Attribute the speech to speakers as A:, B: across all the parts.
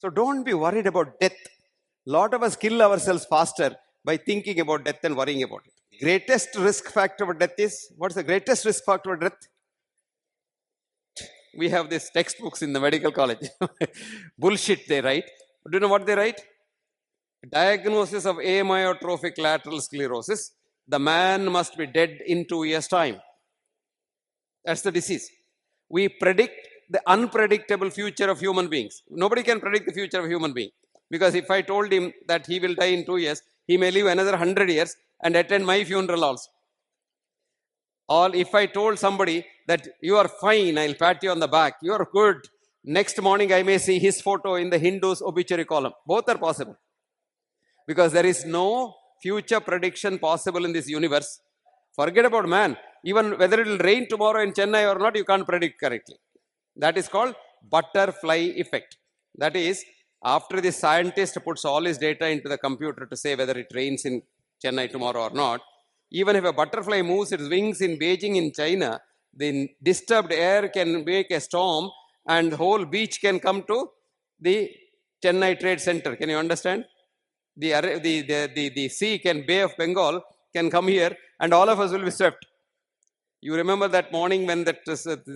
A: So don't be worried about death. Lot of us kill ourselves faster by thinking about death and worrying about it. Greatest risk factor for death is, what's the greatest risk factor for death? We have these textbooks in the medical college. Bullshit they write. Do you know what they write? Diagnosis of amyotrophic lateral sclerosis. The man must be dead in 2 years' time. That's the disease. We predict the unpredictable future of human beings. Nobody can predict the future of a human being. Because if I told him that he will die in 2 years, he may live another 100 years and attend my funeral also. Or if I told somebody that you are fine, I'll pat you on the back, you are good. Next morning I may see his photo in the Hindu's obituary column. Both are possible. Because there is no future prediction possible in this universe. Forget about man. Even whether it will rain tomorrow in Chennai or not, you can't predict correctly. That is called butterfly effect. That is, after the scientist puts all his data into the computer to say whether it rains in Chennai tomorrow or not, even if a butterfly moves its wings in Beijing in China, the disturbed air can make a storm and the whole beach can come to the Chennai Trade Center. Can you understand? The sea can, Bay of Bengal can come here and all of us will be swept. You remember that morning when that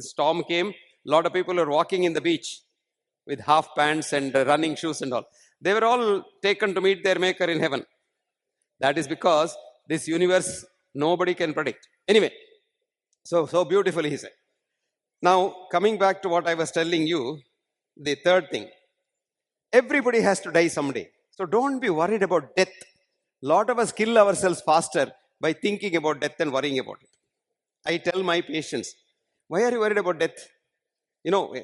A: storm came, a lot of people were walking in the beach with half pants and running shoes and all. They were all taken to meet their maker in heaven. That is because this universe, nobody can predict. Anyway, so beautifully he said. Now, coming back to what I was telling you, the third thing. Everybody has to die someday. So don't be worried about death. Lot of us kill ourselves faster by thinking about death and worrying about it. I tell my patients, why are you worried about death? You know,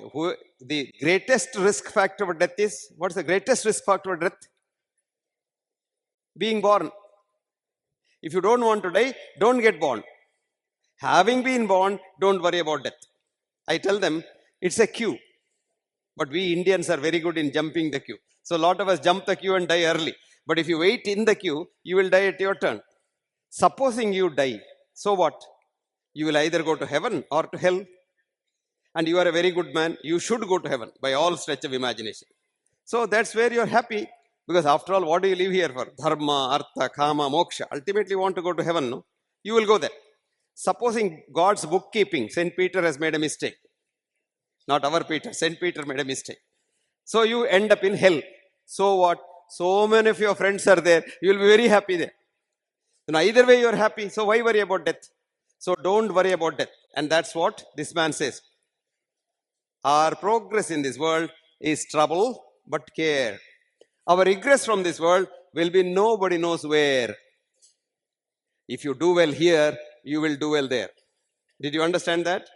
A: the greatest risk factor for death is, what's the greatest risk factor for death? Being born. If you don't want to die, don't get born. Having been born, don't worry about death. I tell them, it's a queue. But we Indians are very good in jumping the queue. So a lot of us jump the queue and die early. But if you wait in the queue, you will die at your turn. Supposing you die, so what? You will either go to heaven or to hell. And you are a very good man, you should go to heaven by all stretch of imagination. So that's where you're happy. Because after all, what do you live here for? Dharma, artha, kama, moksha. Ultimately, you want to go to heaven, no? You will go there. Supposing God's bookkeeping, St. Peter has made a mistake. Not our Peter, St. Peter made a mistake. So you end up in hell. So what? So many of your friends are there. You will be very happy there. So now either way you are happy. So why worry about death? So don't worry about death. And that's what this man says. Our progress in this world is trouble but care. Our regress from this world will be nobody knows where. If you do well here, you will do well there. Did you understand that?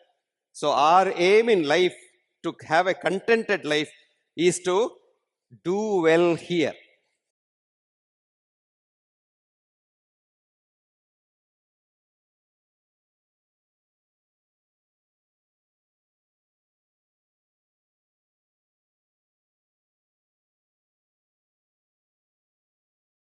A: So our aim in life to have a contented life is to do well here.